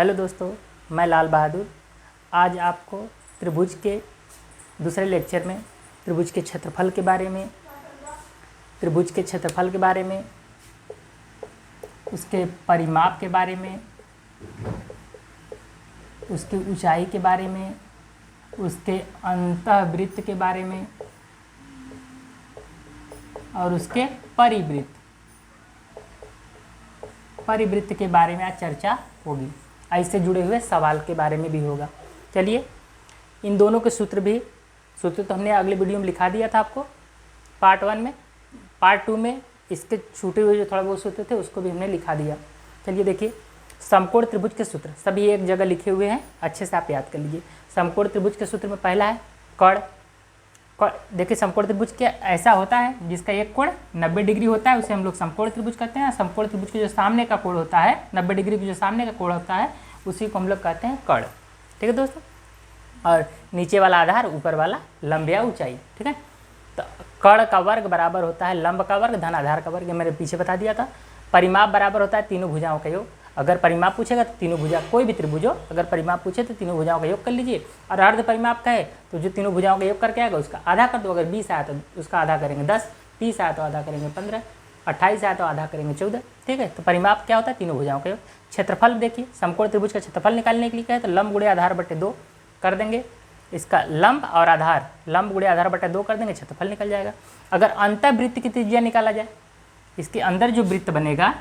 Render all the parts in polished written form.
Hello दोस्तों, मैं लाल बहादुर आज आपको त्रिभुज के दूसरे लेक्चर में त्रिभुज के क्षेत्रफल के बारे में, उसके परिमाप के बारे में, उसकी ऊंचाई के बारे में, उसके अंतःवृत्त के बारे में और उसके परिवृत्त के बारे में आज चर्चा होगी। इससे जुड़े हुए सवाल के बारे में भी होगा। चलिए, इन दोनों के सूत्र तो हमने अगले वीडियो में लिखा दिया था आपको पार्ट 1 में। पार्ट 2 में इसके छूटे हुए जो थोड़ा बहुत सूत्र थे उसको भी हमने लिखा दिया। चलिए देखिए, समकोण त्रिभुज के सूत्र सभी एक जगह लिखे हुए हैं, अच्छे से आप याद कर लीजिए। समकोण त्रिभुज के सूत्र में पहला है कर्ण। देखिए, समकोण त्रिभुज क्या ऐसा होता है जिसका एक कोण 90 डिग्री होता है, उसे हम लोग समकोण त्रिभुज कहते हैं। समकोण त्रिभुज के जो सामने का कोण होता है 90 डिग्री के जो सामने का कोण होता है उसी को हम लोग कहते हैं कर्ण। ठीक है दोस्तों, और नीचे वाला आधार, ऊपर वाला लंब या ऊंचाई। ठीक है, तो कर्ण का वर्ग बराबर होता है लंब का वर्ग धन आधार का वर्ग, ये मैंने पीछे बता दिया था। परिमाप बराबर होता है तीनों भुजाओं का योग। अगर परिमाप पूछेगा तो तीनों भुजा, कोई भी त्रिभुज हो, अगर परिमाप पूछे तो तीनों भुजाओं का योग कर लीजिए। और अर्ध परिमाप का है तो जो तीनों भुजाओं का योग करके आएगा उसका आधा कर दो। अगर 20 आया तो उसका आधा करेंगे 10, 30 आया तो आधा करेंगे 15, 28 आया तो आधा करेंगे 14। ठीक है, तो परिमाप क्या होता है? तीनों भुजाओं का योग। क्षेत्रफल देखिए, समकोण त्रिभुज का क्षेत्रफल निकालने के लिए क्या है तो लंब गुणे आधार बटे 2 कर देंगे। इसका लंब और आधार, लंब गुणे आधार बटे 2 कर देंगे, क्षेत्रफल निकल जाएगा। अगर अंतःवृत्त की त्रिज्या निकाला जाए, इसके अंदर जो वृत्त बनेगा,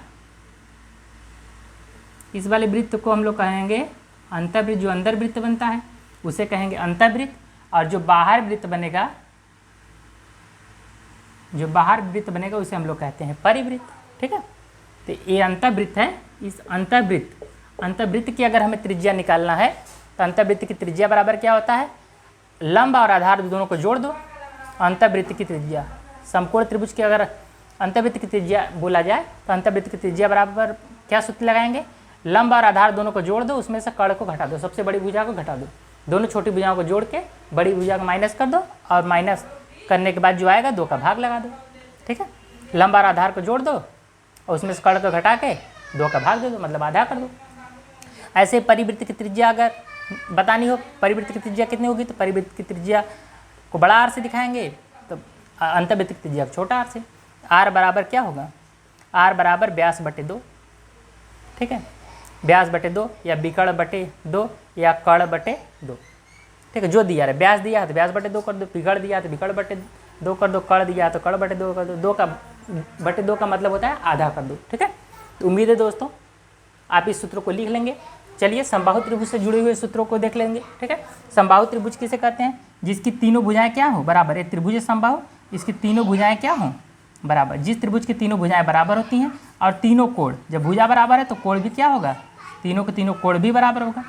इस वाले वृत्त को हम लोग कहेंगे अंतःवृत्त। जो अंदर वृत्त बनता है उसे कहेंगे अंतःवृत्त, और जो बाहर वृत्त बनेगा उसे हम लोग कहते हैं परिवृत्त। ठीक है, तो ये अंतःवृत्त है। इस अंतःवृत्त की अगर हमें त्रिज्या निकालना है तो अंतःवृत्त की त्रिज्या बराबर क्या होता है? लंब और आधार दोनों को जोड़ दो, अंतःवृत्त की त्रिज्या। समकोण त्रिभुज की अगर अंतःवृत्त की त्रिज्या बोला जाए तो अंतःवृत्त की त्रिज्या बराबर क्या सूत्र लगाएंगे? लंब और आधार दोनों को जोड़ दो, उसमें से कर्ण को घटा दो, सबसे बड़ी भुजा को घटा दो, दोनों छोटी भुजाओं को जोड़ के बड़ी भुजा को माइनस कर दो, और माइनस करने के बाद जो आएगा 2 का भाग लगा दो। ठीक है, लंब और आधार को जोड़ दो और उसमें से कर्ण को घटा के 2 का भाग दे दो, मतलब आधा कर दो। ऐसे परिवृत्त की त्रिज्या अगर बतानी हो, परिवृत्त की त्रिज्या कितनी होगी तो परिवृत्त की त्रिज्या को बड़ा आर से दिखाएंगे, तो अंतःवृत्त की त्रिज्या को छोटा आर से। आर बराबर क्या होगा? आर बराबर व्यास बटे 2। ठीक है, व्यास बटे 2 या विकर्ण बटे 2 या कर्ण बटे 2। ठीक है, जो दिया है, व्यास दिया है तो व्यास बटे 2 कर दो, विकर्ण दिया है तो विकर्ण बटे 2 कर दो, कर्ण दिया है तो कर्ण बटे 2 कर दो। 2 का बटे 2 का मतलब होता है आधा कर दो। ठीक है, तो उम्मीद है दोस्तों आप इस सूत्र को लिख लेंगे। चलिए, समबाहु त्रिभुज से जुड़े हुए सूत्रों को देख लेंगे। ठीक है, समबाहु त्रिभुज किसे कहते हैं? जिसकी तीनों भुजाएं क्या हो? बराबर। ये त्रिभुज समबाहु, इसकी तीनों भुजाएं क्या हो? बराबर। जिस त्रिभुज की तीनों भुजाएं बराबर होती हैं और तीनों कोण, जब भुजा बराबर है तो कोण भी क्या होगा? तीनों के तीनों कोण भी बराबर होगा।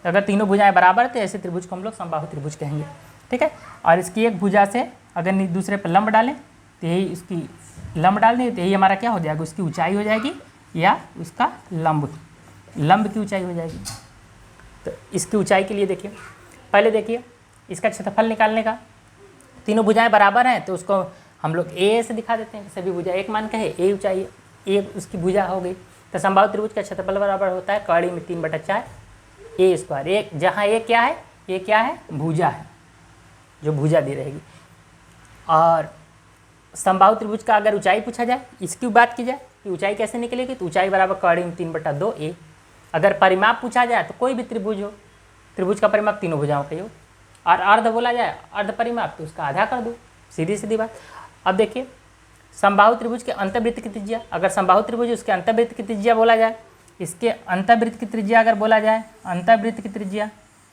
तो अगर तीनों भुजाएं बराबर है तो ऐसे त्रिभुज को हम लोग समबाहु त्रिभुज कहेंगे। ठीक है, और इसकी एक भुजा से अगर दूसरे पर लंब डालें तो यही इसकी लंब डाल दें तो यही हमारा क्या हो जाएगा? उसकी ऊंचाई हो जाएगी या उसका लंब की ऊंचाई हो जाएगी। तो इसकी ऊंचाई के लिए देखिए, पहले देखिए इसका क्षेत्रफल निकालने का। तीनों भुजाएं बराबर हैं तो उसको हम लोग ए से दिखा देते हैं, सभी भुजा एक मान के है, ए ऊंचाई, ए उसकी भुजा हो गई। तो समबाहु त्रिभुज का क्षेत्रफल बराबर होता है कड़ी में 3/4 ए स्क्वायर। एक जहाँ ए क्या है? ये क्या है? भुजा है, जो भुजा दी रहेगी। और समबाहु त्रिभुज का अगर ऊंचाई पूछा जाए, इसकी बात की जाए कि ऊंचाई कैसे निकलेगी, तो ऊंचाई बराबर कड़ी में 3/2 ए। अगर परिमाप पूछा जाए तो कोई भी त्रिभुज हो, त्रिभुज का परिमाप तीनों भुजाओं का योग। और अर्ध बोला जाए, अर्ध परिमाप, तो उसका आधा कर दो, सीधी सीधी बात। अब देखिए, समबाहु त्रिभुज के अंतःवृत्त की त्रिज्या, अगर समबाहु त्रिभुज उसके अंतःवृत्त की त्रिज्या बोला जाए, इसके अंतःवृत्त की त्रिज्या अगर बोला जाए, अंतःवृत्त की त्रिज्या,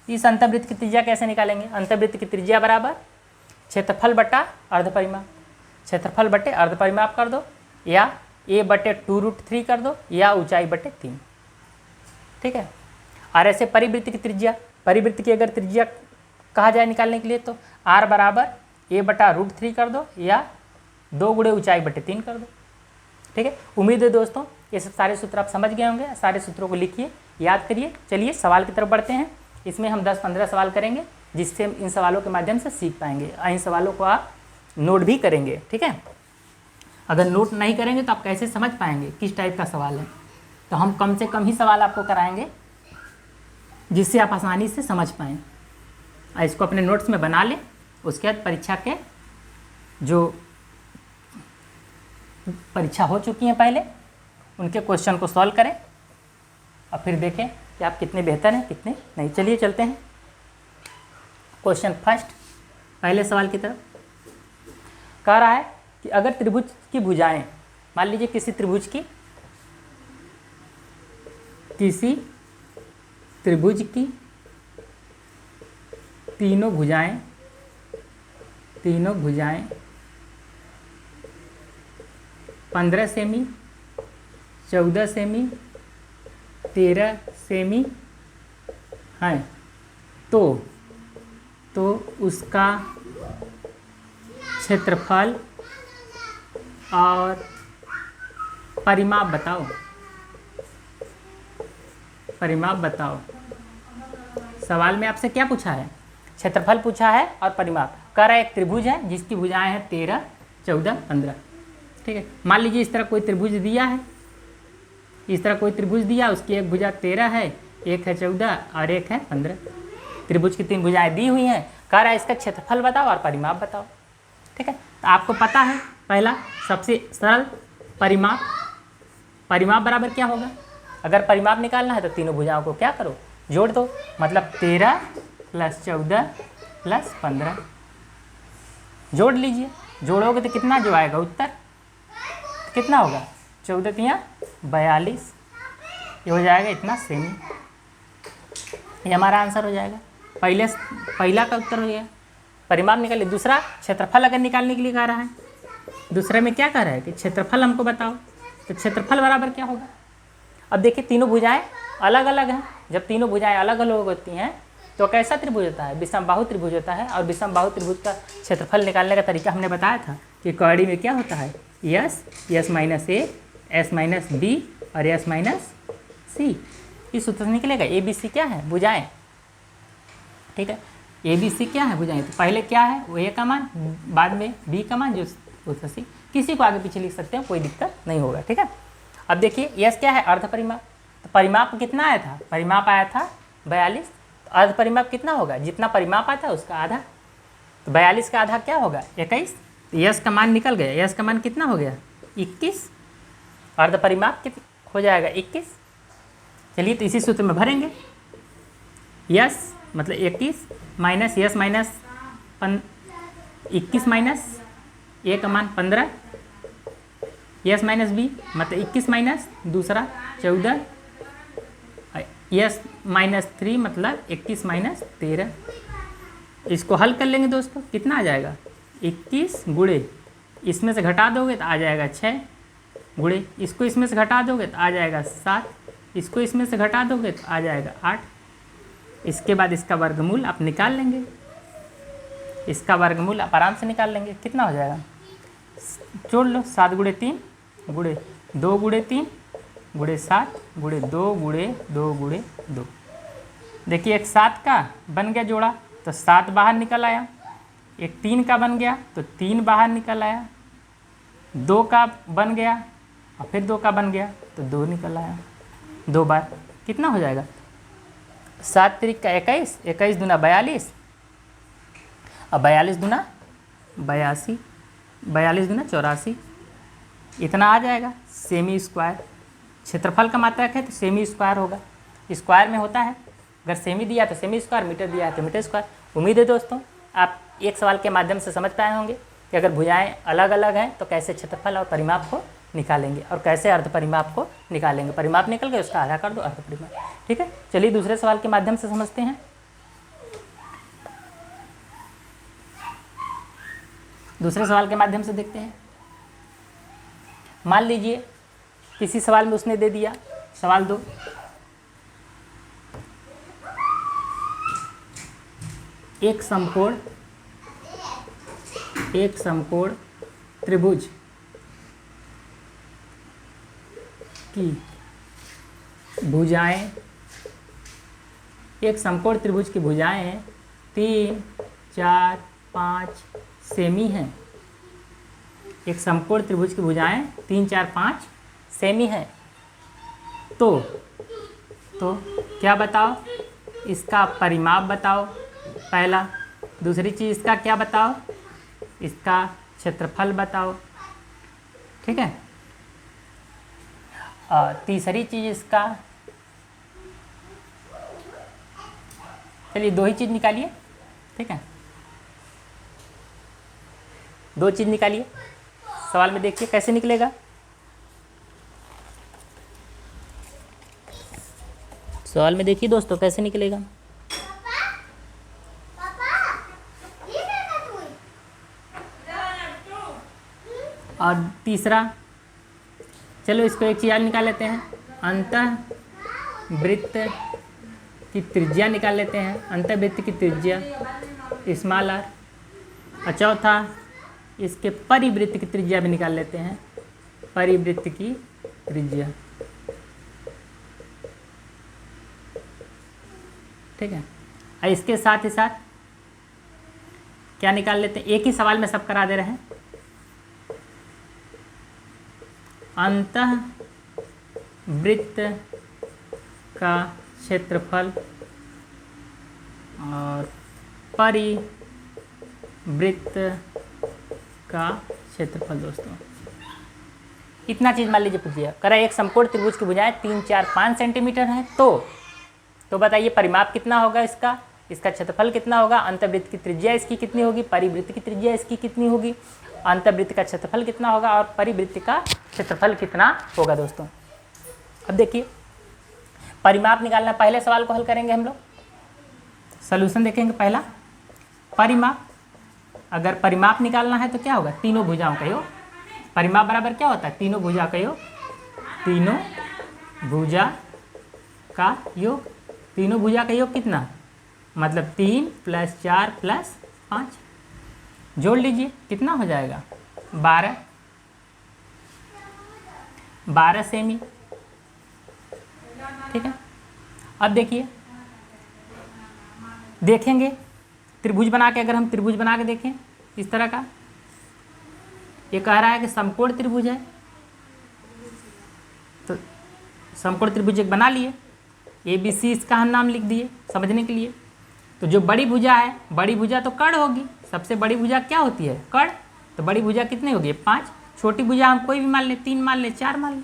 इस अंतःवृत्त की त्रिज्या कैसे निकालेंगे? अंतःवृत्त की त्रिज्या बराबर क्षेत्रफल बटा अर्ध परिमाप। क्षेत्रफल बटे अर्ध परिमाप कर दो, या a बटे 2√3 कर दो, या ऊंचाई बटे 3। ठीक है, और ऐसे परिवृत्त की त्रिज्या, परिवृत्त की अगर त्रिज्या कहा जाए निकालने के लिए तो r बराबर a बटा √3 कर दो, या 2 गुणे ऊंचाई बटे 3 कर दो। ठीक है, उम्मीद है दोस्तों ये सब सारे सूत्र आप समझ गए होंगे। सारे सूत्रों को लिखिए, याद करिए। चलिए सवाल की तरफ बढ़ते हैं। इसमें हम 10-15 सवाल करेंगे, जिससे हम इन सवालों के माध्यम से सीख पाएंगे। इन सवालों को आप नोट भी करेंगे। ठीक है, अगर नोट नहीं करेंगे तो आप कैसे समझ पाएंगे किस टाइप का सवाल है। तो हम कम से कम ही सवाल आपको कराएंगे जिससे आप आसानी से समझ पाएँ। इसको अपने नोट्स में बना लें, उसके बाद परीक्षा के जो परीक्षा हो चुकी हैं पहले उनके क्वेश्चन को सॉल्व करें और फिर देखें कि आप कितने बेहतर हैं कितने नहीं। चलिए चलते हैं क्वेश्चन फर्स्ट, पहले सवाल की तरफ। कह रहा है कि अगर त्रिभुज की भुजाएं, मान लीजिए किसी त्रिभुज की तीनों भुजाएं 15 सेमी, 14 सेमी, 13 सेमी हैं, तो उसका क्षेत्रफल और परिमाप बताओ। सवाल में आपसे क्या पूछा है? क्षेत्रफल पूछा है और परिमाप। कह रहा है एक त्रिभुज है जिसकी भुजाएं हैं 13, 14, 15। ठीक है, मान लीजिए इस तरह कोई त्रिभुज दिया है, उसकी एक भुजा 13 है, एक है 14 और एक है 15। त्रिभुज की 3 भुजाएं दी हुई हैं। कह रहा है इसका क्षेत्रफल बताओ और परिमाप बताओ। ठीक है, तो आपको पता है पहला सबसे सरल परिमाप बराबर क्या होगा? अगर परिमाप निकालना है तो तीनों भुजाओं को क्या करो, जोड़ दो। मतलब 13 + 14 + 15 जोड़ लीजिए। जोड़ोगे तो कितना जो आएगा उत्तर कितना होगा? 14 तियाँ 42। ये हो जाएगा इतना सेमी। ये हमारा आंसर हो जाएगा। पहला का उत्तर हो गया। परिमाप निकालिए। दूसरा क्षेत्रफल अगर निकालने के लिए कह रहा है, दूसरे में क्या कह रहा है कि क्षेत्रफल हमको बताओ, तो क्षेत्रफल बराबर क्या होगा? अब देखिए तीनों भुजाएं अलग अलग हैं। जब तीनों भुजाएं अलग अलग होती हैं तो कैसा त्रिभुज होता है? विषमबाहु त्रिभुज होता है। और विषमबाहु त्रिभुज का क्षेत्रफल निकालने का तरीका हमने बताया था कि कौड़ी में क्या होता है, यस -a, s-b और s-c। इस सूत्र से निकलेगा। ए बी सी क्या है? भुजाएं। ठीक है, ए बी सी क्या है? भुजाएं। तो पहले क्या है वो ए का मान, बाद में बी का मान, जो सूत्र सी। किसी को आगे पीछे लिख सकते हैं, कोई दिक्कत नहीं होगा। ठीक है, अब देखिए यस क्या है? अर्ध परिमाप। तो परिमाप कितना आया था? परिमाप आया था 42। तो अर्ध परिमाप कितना होगा? जितना परिमाप आता है उसका आधा। तो 42 का आधा क्या होगा? 21। तो यस का मान निकल गया। यस का मान कितना हो गया? 21। अर्ध परिमाप कितना हो जाएगा? 21। चलिए तो इसी सूत्र में भरेंगे। यस मतलब 21 माइनस यस माइनस 21 माइनस ए का मान 15, यस माइनस बी मतलब 21 माइनस दूसरा 14, यस -3 मतलब 21 माइनस 13। इसको हल कर लेंगे दोस्तों, कितना आ जाएगा? 21 गुणे इसमें से घटा दोगे तो आ जाएगा 6, गुणे इसको इसमें से घटा दोगे तो आ जाएगा 7, इसको इसमें से घटा दोगे तो आ जाएगा 8। इसके बाद इसका वर्गमूल आप निकाल लेंगे। इसका वर्गमूल आप आराम से निकाल लेंगे। कितना हो जाएगा? जोड़ लो। 7 गुणे 3 गुणे 2 गुणे 3 गुणे 7 गुणे 2 गुणे 2 गुणे 2। देखिए एक 7 का बन गया जोड़ा तो 7 बाहर निकल आया, एक 3 का बन गया तो 3 बाहर निकल आया, 2 का बन गया और फिर 2 का बन गया तो 2 निकल आया 2 बार। कितना हो जाएगा? 7 तिरिक का 21, 21 दूना 42 और 42 दूना 82, 42 दूना 84। इतना आ जाएगा सेमी स्क्वायर। क्षेत्रफल का मात्रक है तो सेमी स्क्वायर होगा। स्क्वायर में होता है, अगर सेमी दिया तो सेमी स्क्वायर, मीटर दिया है तो मीटर स्क्वायर। उम्मीद है दोस्तों आप एक सवाल के माध्यम से समझ पाए होंगे कि अगर भुजाएं अलग अलग हैं तो कैसे क्षेत्रफल और परिमाप को निकालेंगे और कैसे अर्ध परिमाप को निकालेंगे। परिमाप निकल गए उसका आधा कर दो अर्ध परिमाप। ठीक है, चलिए दूसरे सवाल के माध्यम से समझते हैं। दूसरे सवाल के माध्यम से देखते हैं। मान लीजिए किसी सवाल में उसने दे दिया, सवाल 2, एक समकोण त्रिभुज की भुजाएं, एक समकोण त्रिभुज की भुजाएं 3, 4, 5 सेमी हैं। एक समकोण त्रिभुज की भुजाएं 3, 4, 5 सेमी हैं। तो क्या बताओ इसका परिमाप बताओ पहला। दूसरी चीज़ इसका क्या बताओ, इसका क्षेत्रफल बताओ, ठीक है। और तीसरी चीज़ इसका, चलिए 2 ही चीज़ निकालिए, ठीक है। 2 चीज़ निकालिए, सवाल में देखिए कैसे निकलेगा। सवाल में देखिए दोस्तों कैसे निकलेगा। और तीसरा, चलो इसको एक चीज़ निकाल लेते हैं, अंतःवृत्त की त्रिज्या निकाल लेते हैं, अंतःवृत्त की त्रिज्या स्मॉल आर। और चौथा, इसके परिवृत्त की त्रिज्या भी निकाल लेते हैं, परिवृत्त की त्रिज्या, ठीक है। और इसके साथ ही साथ क्या निकाल लेते हैं, एक ही सवाल में सब करा दे रहे हैं, अंतःवृत्त का क्षेत्रफल और परिवृत्त का क्षेत्रफल। दोस्तों इतना चीज़ मान लीजिए पूछिए, करा एक समकोण त्रिभुज की भुजाएं 3, 4, 5 सेंटीमीटर हैं, तो बताइए परिमाप कितना होगा इसका, इसका क्षेत्रफल कितना होगा, अंतःवृत्त की त्रिज्या इसकी कितनी होगी, परिवृत्त की त्रिज्या इसकी कितनी होगी, अंतःवृत्त का क्षेत्रफल कितना होगा और परिवृत्त का क्षेत्रफल कितना होगा। दोस्तों अब देखिए परिमाप निकालना, पहले सवाल को हल करेंगे हम लोग, सॉल्यूशन देखेंगे। पहला परिमाप, अगर परिमाप निकालना है तो क्या होगा, तीनों भुजाओं का योग। परिमाप बराबर क्या होता है, तीनों भुजा का योग, तीनों भुजा का योग। तीनों भुजा का योग कितना, मतलब 3 + 4 + 5, जोड़ लीजिए कितना हो जाएगा, 12 सेमी, ठीक है। अब देखिए देखेंगे त्रिभुज बना के, अगर हम त्रिभुज बना के देखें इस तरह का, ये कह रहा है कि समकोण त्रिभुज है, तो समकोण त्रिभुज एक बना लिए, ABC इसका हम नाम लिख दिए समझने के लिए। तो जो बड़ी भुजा है, बड़ी भुजा तो कर्ण होगी, सबसे बड़ी भुजा क्या होती है, कर्ण। तो बड़ी भुजा कितनी होगी, 5। छोटी भुजा हम कोई भी मान ले, 3 मान ले, 4 मान ले,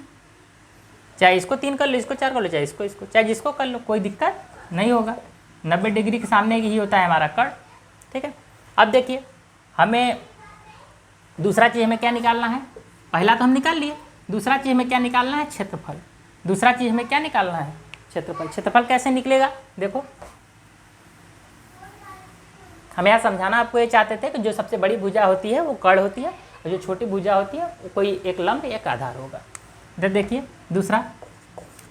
चाहे इसको 3 कर लो, इसको 4 कर लो, चाहे इसको चाहे जिसको कर लो, कोई दिक्कत नहीं होगा। 90 डिग्री के सामने ही होता है हमारा कर्ण, ठीक है। अब देखिए हमें दूसरा चीज़ हमें क्या निकालना है, पहला तो हम निकाल लिए, दूसरा चीज़ हमें क्या निकालना है, क्षेत्रफल। दूसरा चीज़ हमें क्या निकालना है, क्षेत्रफल। क्षेत्रफल कैसे निकलेगा, देखो हम यहाँ समझाना आपको ये चाहते थे कि जो सबसे बड़ी भुजा होती है वो कर्ण होती है, और जो छोटी भुजा होती है वो कोई एक लंब एक आधार होगा। इधर देखिए दूसरा,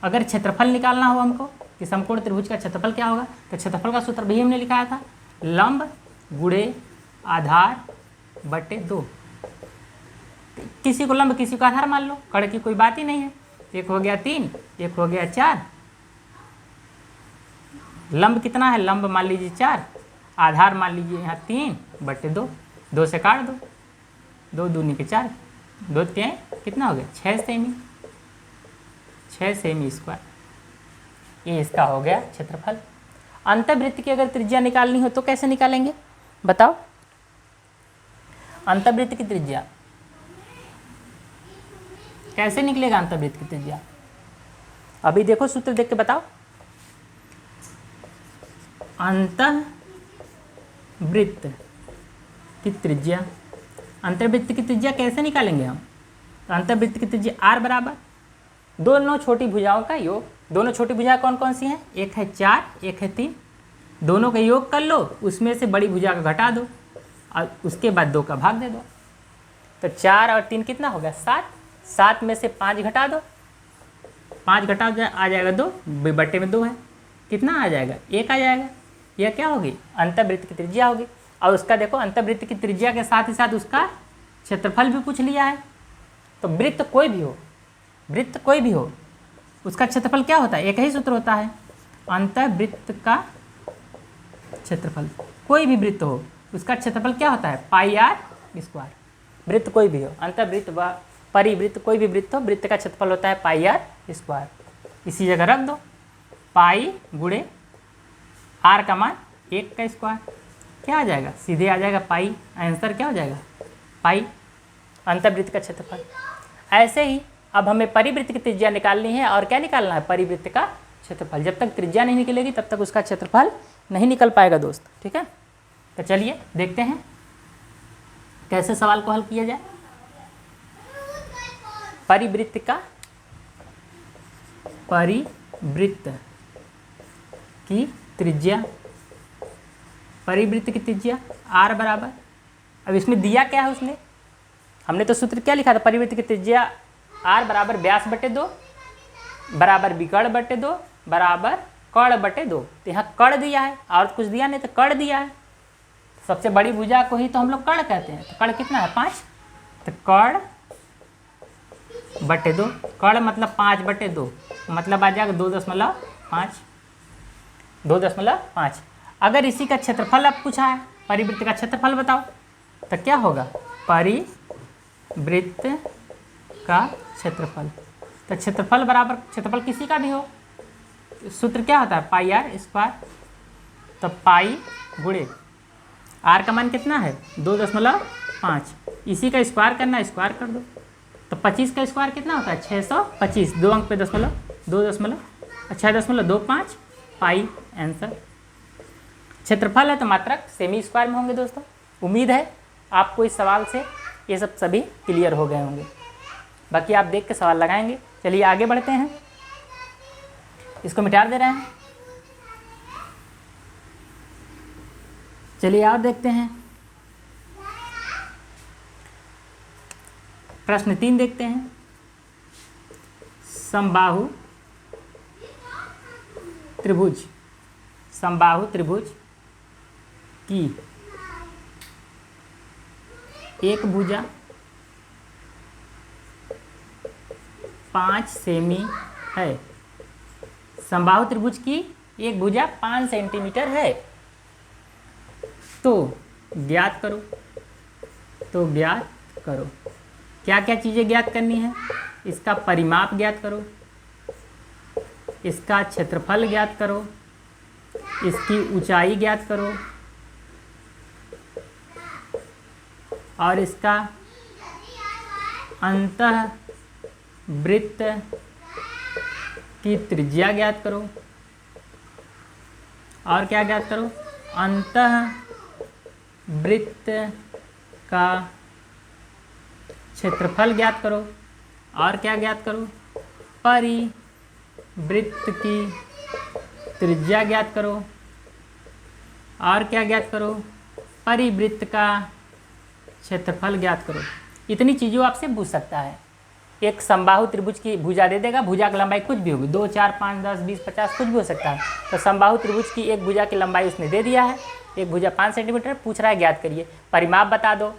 अगर क्षेत्रफल निकालना हो हमको कि समकोण त्रिभुज का क्षेत्रफल क्या होगा, तो क्षेत्रफल का सूत्र भी हमने लिखाया था, लंब गुणे आधार बटे 2। किसी को लंब किसी को आधार मान लो, कर्ण की कोई बात ही नहीं है। एक हो गया 3, एक हो गया 4, लंब कितना है, लंब मान लीजिए 4, आधार मान लीजिए यहाँ 3 बटे 2, 2 से काट दो, 2 दूनी के 4, 2 के कितना हो गया, 6 सेमी, 6 सेमी स्क्वायर। ये इसका हो गया क्षेत्रफल। अंतःवृत्त की अगर त्रिज्या निकालनी हो तो कैसे निकालेंगे बताओ, अंतःवृत्त की त्रिज्या कैसे निकलेगा, अंतःवृत्त की त्रिज्या अभी देखो सूत्र देख के बताओ। अंतःवृत्त की त्रिज्या, अंतर्वृत्त की त्रिज्या कैसे निकालेंगे हम, तो अंतर्वृत्त की त्रिज्या r बराबर दोनों छोटी भुजाओं का योग। दोनों छोटी भुजाएं कौन कौन सी हैं, एक है 4, एक है 3, दोनों का योग कर लो, उसमें से बड़ी भुजा का घटा दो और उसके बाद 2 का भाग दे दो। तो 4 और 3 कितना हो गया, 7, 7 में से 5 घटा दो, 5 घटा आ जाएगा 2, बट्टे में 2 है, कितना आ जाएगा, 1 आ जाएगा। यह क्या होगी, अंतःवृत्त की त्रिज्या होगी। और उसका देखो अंतःवृत्त की त्रिज्या के साथ ही साथ उसका क्षेत्रफल भी पूछ लिया है। तो वृत्त कोई भी हो, वृत्त कोई भी हो, उसका क्षेत्रफल क्या होता है, एक ही सूत्र होता है, अंतःवृत्त का क्षेत्रफल। कोई भी वृत्त हो उसका क्षेत्रफल क्या होता है, πr²। वृत्त कोई भी हो, अंतःवृत्त व परिवृत्त कोई भी वृत्त हो, वृत्त का क्षेत्रफल होता है πr²। इसी जगह रख दो, पाई गुणे आर का मान 1 का स्क्वायर, क्या आ जाएगा, सीधे आ जाएगा पाई। आंसर क्या हो जाएगा, पाई, अंतर्वृत्त का क्षेत्रफल। ऐसे ही अब हमें परिवृत्त की त्रिज्या निकालनी है और क्या निकालना है, परिवृत्त का क्षेत्रफल। जब तक त्रिज्या नहीं निकलेगी तब तक उसका क्षेत्रफल नहीं निकल पाएगा दोस्त, ठीक है। तो चलिए देखते हैं कैसे सवाल को हल किया जाए। परिवृत्त की त्रिज्या, परिवृत्त की त्रिज्या r बराबर, अब इसमें दिया क्या है उसने, हमने तो सूत्र क्या लिखा था, परिवृत्त की त्रिज्या r बराबर व्यास बटे 2 बराबर विकर्ण बटे 2 बराबर कर्ण बटे 2। तो यहाँ कर्ण दिया है और कुछ दिया नहीं, तो कर्ण दिया है। सबसे बड़ी भुजा को ही तो हम लोग कर्ण कहते हैं। तो कर्ण कितना है, 5, तो कर्ण बटे 2, कर्ण मतलब 5 बटे 2, मतलब आ जाएगा 2.5, 2.5। अगर इसी का क्षेत्रफल अब पूछा है, परिवृत्त का क्षेत्रफल बताओ, तो क्या होगा, परिवृत्त का क्षेत्रफल। तो क्षेत्रफल बराबर क्षेत्रफल किसी का भी हो, सूत्र क्या होता है, पाई आर स्क्वायर। तो पाई गुणे आर का मान कितना है, 2.5, इसी का स्क्वायर करना है, स्क्वायर कर दो। तो 25 का स्क्वायर कितना होता है, 625, 2 अंक पे 6.25 पाई आंसर। क्षेत्रफल है तो मात्रक सेमी स्क्वायर में होंगे दोस्तों। उम्मीद है आपको इस सवाल से ये सब सभी क्लियर हो गए होंगे। बाकी आप देख के सवाल लगाएंगे। चलिए आगे बढ़ते हैं, इसको मिटा दे रहे हैं। चलिए और देखते हैं, प्रश्न 3 देखते हैं। समबाहु त्रिभुज की एक भुजा 5 सेमी है। समबाहु त्रिभुज की एक भुजा 5 सेंटीमीटर है, तो ज्ञात करो। क्या क्या चीज़ें ज्ञात करनी है, इसका परिमाप ज्ञात करो, इसका क्षेत्रफल ज्ञात करो, इसकी ऊंचाई ज्ञात करो और इसका अंतःवृत्त की त्रिज्या ज्ञात करो। और क्या ज्ञात करो, अंतःवृत्त का क्षेत्रफल ज्ञात करो। और क्या ज्ञात करो, परिवृत्त की त्रिज्या ज्ञात करो। और क्या ज्ञात करो, परिवृत्त का क्षेत्रफल ज्ञात करो। इतनी चीज़ों आपसे पूछ सकता है। एक समबाहु त्रिभुज की भुजा दे देगा, भुजा की लंबाई कुछ भी होगी, 2, 4, 5, 10, 20, 50 कुछ भी हो सकता है। तो समबाहु त्रिभुज की एक भुजा की लंबाई उसने दे दिया है, एक भुजा 5 सेंटीमीटर, पूछ रहा है ज्ञात करिए, परिमाप बता दो।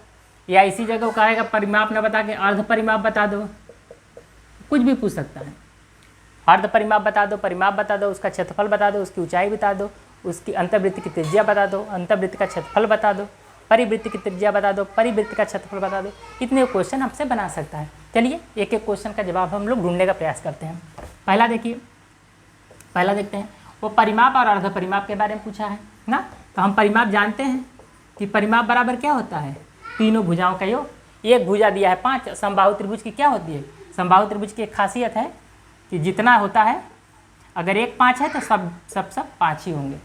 या इसी जगह कहेगा परिमाप न बता के अर्ध परिमाप बता दो, कुछ भी पूछ सकता है। अर्ध परिमाप बता दो, परिमाप बता दो, उसका क्षेत्रफल बता दो, उसकी ऊंचाई बता दो, उसकी अंतर्वृत्त की त्रिज्या बता दो, अंतर्वृत्त का क्षेत्रफल बता दो, परिवृत्त की त्रिज्या बता दो, परिवृत्त का क्षेत्रफल बता दो। इतने क्वेश्चन आपसे बना सकता है। चलिए एक एक क्वेश्चन का जवाब हम लोग ढूंढने का प्रयास करते हैं। पहला देखते हैं, वो परिमाप और अर्ध परिमाप के बारे में पूछा है ना। तो हम परिमाप जानते हैं कि परिमाप बराबर क्या होता है, तीनों भुजाओं का योग। एक भुजा दिया है 5, समबाहु त्रिभुज की क्या होती है, समबाहु त्रिभुज की एक खासियत है कि जितना होता है, अगर एक 5 है तो सब 5 ही होंगे,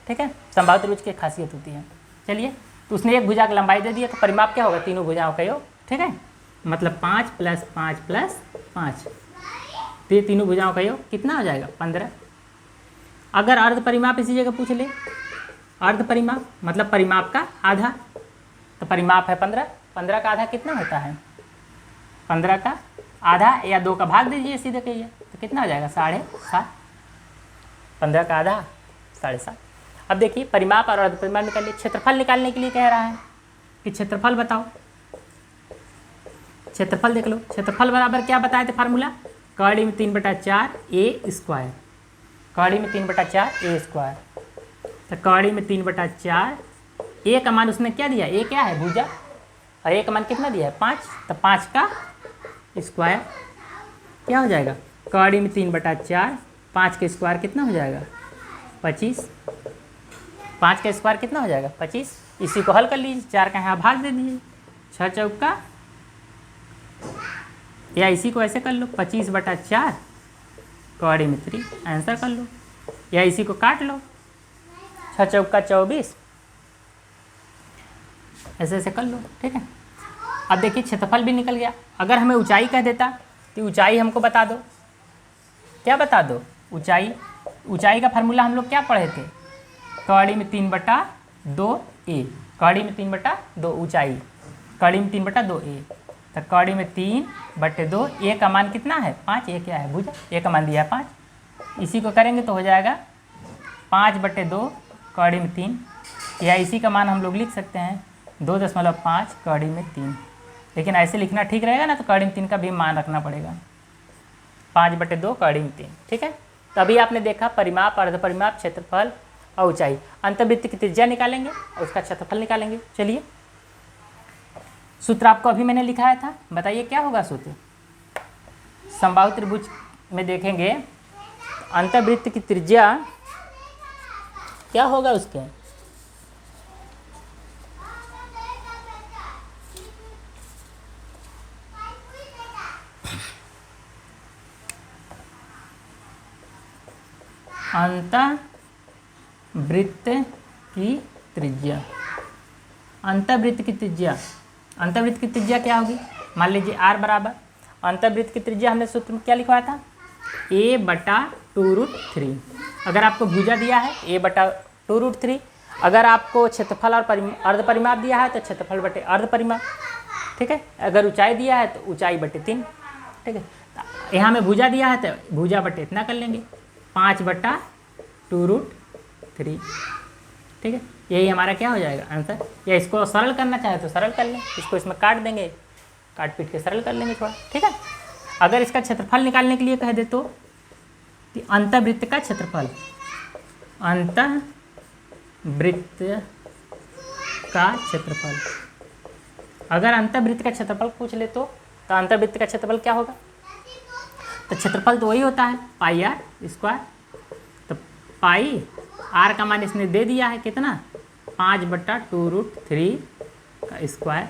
ठीक है। समबाहु त्रिभुज की एक खासियत होती है। चलिए, तो उसने एक भुजा की लंबाई दे दी है, तो परिमाप क्या होगा, तीनों भुजाओं का योग, ठीक है। मतलब 5 + 5 + 5, तो ये तीनों भुजाओं का योग कितना हो जाएगा, 15। अगर अर्ध परिमाप इसी जगह पूछ ले, अर्ध परिमाप मतलब परिमाप का आधा, तो परिमाप है 15, 15 का आधा कितना होता है, 15 का आधा या 2 का भाग दीजिए, सीधे कहिए, तो कितना हो जाएगा, 7.5। 15 का आधा 7.5। अब देखिए परिमाप और अर्ध परिमाप निकालिए। क्षेत्रफल निकालने के लिए कह रहा है कि क्षेत्रफल बताओ। क्षेत्रफल देख लो, क्षेत्रफल बराबर क्या बताए थे फार्मूला, कड़ी में 3/4 a², कड़ी में 3/4 a²। तो कड़ी में 3/4, ए का मान उसने क्या दिया, ए क्या है, भुजा, और ए का मान कितना दिया है, 5, तो 5 का स्क्वायर क्या हो जाएगा, कड़ी में 3/4, 5 के स्क्वायर कितना हो जाएगा, 25। 5 का स्क्वायर कितना हो जाएगा 25। इसी को हल कर लीजिए, 4 का यहाँ भाग दे दीजिए, 6 चौका, या इसी को ऐसे कर लो 25/4 कौड़ी में 3, आंसर कर लो, या इसी को काट लो 6 चौका 24, ऐसे ऐसे कर लो, ठीक है। अब देखिए क्षेत्रफल भी निकल गया। अगर हमें ऊंचाई कह देता तो ऊंचाई हमको बता दो, क्या बता दो, ऊंचाई। ऊंचाई का फार्मूला हम लोग क्या पढ़े थे, कौड़ी में 3/2a, कौड़ी में 3/2 ऊंचाई, कौड़ी में 3/2a, तो कौड़ी में 3/2, ए का मान कितना है 5, ए क्या है भुजा, ए का मान दिया है 5। इसी को करेंगे तो हो जाएगा 5/2 कौड़ी में 3, या इसी का मान हम लोग लिख सकते हैं 2.5 कौड़ी में 3, लेकिन ऐसे लिखना ठीक रहेगा ना, तो कौड़ी में 3 का भी मान रखना पड़ेगा, 5/2 कौड़ी में 3, ठीक है। तभी आपने देखा परिमाप, अर्धपरिमाप, क्षेत्रफल और ऊंचाई। अंतर्वृत्त की त्रिज्या निकालेंगे और उसका क्षेत्रफल निकालेंगे। चलिए, सूत्र आपको अभी मैंने लिखाया था, बताइए क्या होगा सूत्र। समबाहु त्रिभुज में देखेंगे अंतर्वृत्त की त्रिज्या क्या होगा उसके, अंतर्वृत्त की त्रिज्या, अंतर्वृत्त की त्रिज्या, अंतर्वृत्त की त्रिज्या क्या होगी, मान लीजिए r बराबर, अंतर्वृत्त की त्रिज्या हमने सूत्र में क्या लिखवाया था, a/2√3। अगर आपको भुजा दिया है a/2√3, अगर आपको क्षेत्रफल और अर्धपरिमाप दिया है तो क्षेत्रफल बटे अर्धपरिमाप, ठीक है। अगर ऊंचाई दिया है तो ऊंचाई बटे 3, ठीक है। यहाँ में भुजा दिया है तो भुजा बटे इतना कर लेंगे 5/2√3, ठीक है। यही हमारा क्या हो जाएगा आंसर। या इसको सरल करना चाहे तो सरल कर लें, इसको इसमें काट देंगे, काट पीट के सरल कर लेंगे थोड़ा, ठीक है। अगर इसका क्षेत्रफल निकालने के लिए कह दे तो अंतर्वृत्त का क्षेत्रफल, अंतर्वृत्त का क्षेत्रफल, अगर अंतर्वृत्त का क्षेत्रफल पूछ ले तो अंतर्वृत्त का क्षेत्रफल क्या होगा, तो क्षेत्रफल तो वही होता है πr², तो पाई r का मान इसने दे दिया है कितना 5/2√3 का स्क्वायर,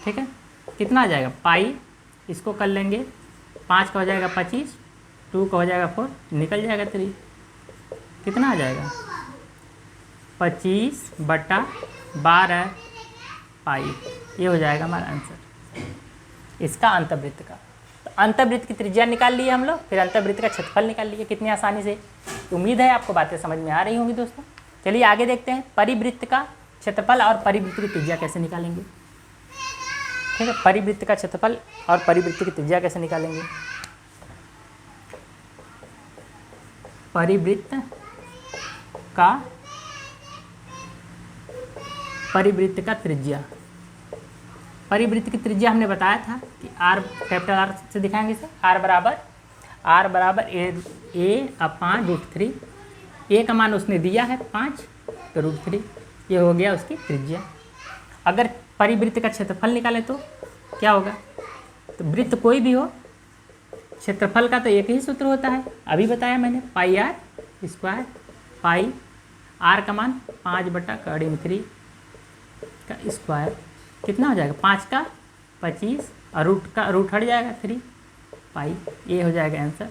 ठीक है। कितना आ जाएगा पाई, इसको कर लेंगे 5 का हो जाएगा 25, 2 का हो जाएगा 4, निकल जाएगा 3, कितना आ जाएगा 25/12 पाई, ये हो जाएगा हमारा आंसर इसका अंतर्वृत्त का। तो अंतर्वृत्त की त्रिज्या निकाल लिए हम लोग, फिर अंतर्वृत्त का क्षेत्रफल निकाल लिए कितनी आसानी से। उम्मीद है आपको बातें समझ में आ रही होंगी दोस्तों। चलिए आगे देखते हैं परिवृत्त का क्षेत्रफल और परिवृत्त की त्रिज्या कैसे निकालेंगे, ठीक है। परिवृत्त का क्षेत्रफल और परिवृत्त की त्रिज्या कैसे निकालेंगे। परिवृत्त का त्रिज्या, परिवृत्त की त्रिज्या हमने बताया था कि r, कैपिटल R से दिखाएंगे इसे, r बराबर a/√3, a का मान उसने दिया है 5, तो √3, ये हो गया उसकी त्रिज्या। अगर परिवृत्त का क्षेत्रफल निकालें तो क्या होगा, तो वृत्त कोई भी हो क्षेत्रफल का तो एक ही सूत्र होता है, अभी बताया मैंने πr², पाई r का मान 5/3 का स्क्वायर, कितना हो जाएगा 5 का 25 और रूट हट जाएगा 3 पाई, ये हो जाएगा आंसर।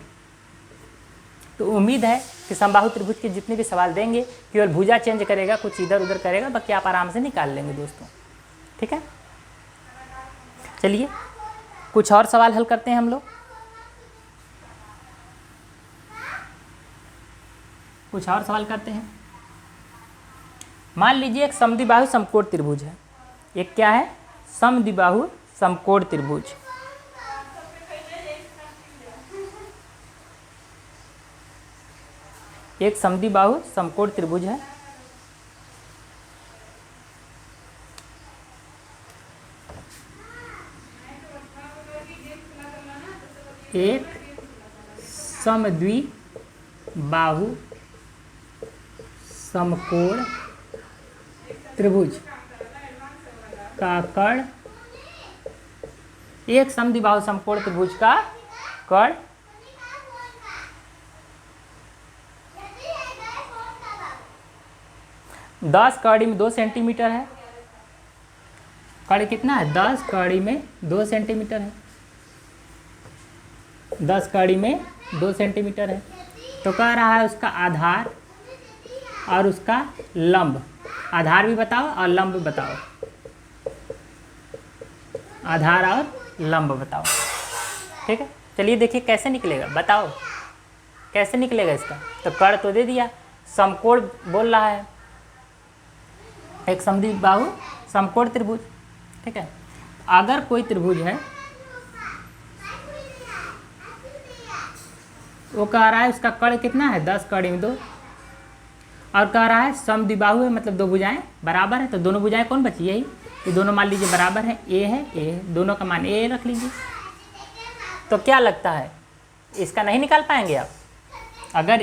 तो उम्मीद है कि समबाहु त्रिभुज के जितने भी सवाल देंगे केवल भुजा चेंज करेगा, कुछ इधर उधर करेगा, बाकी आप आराम से निकाल लेंगे दोस्तों, ठीक है। चलिए कुछ और सवाल हल करते हैं हम लोग, कुछ और सवाल करते हैं। मान लीजिए एक समद्विबाहु समकोण त्रिभुज है, एक क्या है समद्विबाहु समकोण त्रिभुज, एक समद्विबाहु समकोण त्रिभुज है, एक समद्विबाहु समकोण त्रिभुज का कर्ण, एक समद्विबाहु समकोण त्रिभुज का कर्ण 10 कड़ी में 2 सेंटीमीटर है। कड़ी कितना है? 10 कड़ी में 2 सेंटीमीटर है। 10 कड़ी में 2 सेंटीमीटर है। तो कह रहा है उसका आधार और उसका लंब। आधार भी बताओ और लंब भी बताओ। आधार और लंब बताओ। ठीक है, चलिए देखिए कैसे निकलेगा, बताओ कैसे निकलेगा इसका। तो कड़ तो दे दिया, समकोण बोल रहा है, एक समद्विबाहु समकोण त्रिभुज। ठीक है, अगर कोई त्रिभुज है वो कह रहा है उसका कड़ कितना है? 10 कड़ी में 2, और कह रहा है समद्विबाहु है, मतलब 2 भुजाएं बराबर है। तो दोनों भुजाएं कौन बची? यही, ये दोनों मान लीजिए बराबर है, ए है, दोनों का मान ए रख लीजिए। तो क्या लगता है इसका नहीं निकाल पाएंगे आप? अगर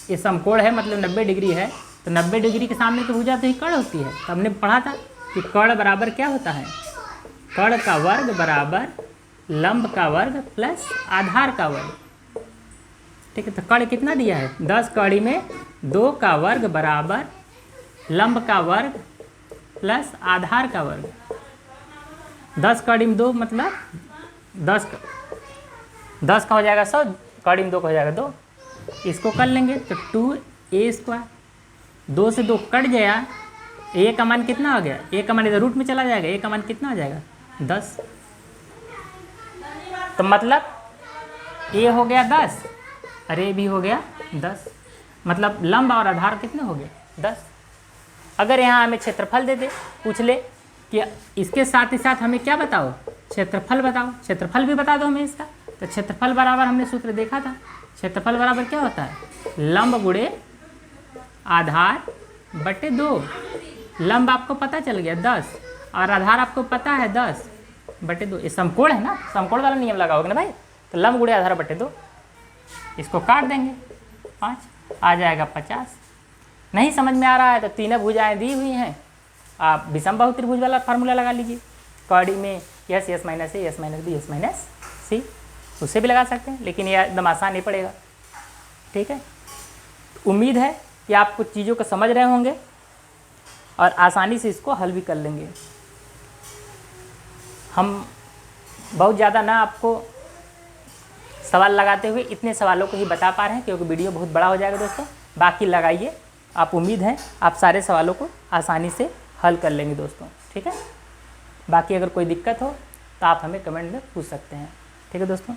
ये समकोण है मतलब 90 डिग्री है, तो 90 डिग्री के सामने तो भुजा तो ही कड़ होती है। तो हमने पढ़ा था कि कड़ बराबर क्या होता है? कड़ का वर्ग बराबर लंब का वर्ग प्लस आधार का वर्ग। ठीक है, तो कड़ कितना दिया है? 10 कड़ी में 2 का वर्ग बराबर लंब का वर्ग प्लस आधार का वर्ग। 10 कड़ी में 2 मतलब 10 का हो जाएगा 100, कड़ी में 2 का हो जाएगा 2। इसको कर लेंगे तो 2a²। 2 से 2 कट गया, a का मान कितना हो गया? a का मान इधर रूट में चला जाएगा, a का मान कितना हो जाएगा? 10। तो मतलब a हो गया 10 और a भी हो गया 10, मतलब लंब और आधार कितने हो गए? 10। अगर यहाँ हमें क्षेत्रफल दे दे, पूछ ले कि इसके साथ ही साथ हमें क्या बताओ? क्षेत्रफल बताओ। क्षेत्रफल भी बता दो हमें इसका। तो क्षेत्रफल बराबर हमने सूत्र देखा था, क्षेत्रफल बराबर क्या होता है? लंब गुणे आधार बटे 2। लंब आपको पता चल गया 10 और आधार आपको पता है 10 बटे 2। ये समकोण है ना, समकोण वाला नियम लगाओगे ना भाई। तो लंब गुणे आधार बटे 2, इसको काट देंगे, 5 आ जाएगा 50। नहीं समझ में आ रहा है तो तीनों भुजाएं दी हुई हैं, आप विषमबाहु त्रिभुज वाला फार्मूला लगा लीजिए। कड़ी में S S minus A, S minus B, S minus C, उससे भी लगा सकते हैं, लेकिन यह एकदम आसान नहीं पड़ेगा। ठीक है, उम्मीद है कि आप कुछ चीज़ों को समझ रहे होंगे और आसानी से इसको हल भी कर लेंगे। हम बहुत ज़्यादा ना आपको सवाल लगाते हुए इतने सवालों को ही बता पा रहे हैं, क्योंकि वीडियो बहुत बड़ा हो जाएगा दोस्तों। बाकी लगाइए, आप उम्मीद है आप सारे सवालों को आसानी से हल कर लेंगे दोस्तों। ठीक है, बाकी अगर कोई दिक्कत हो तो आप हमें कमेंट में पूछ सकते हैं। ठीक है दोस्तों।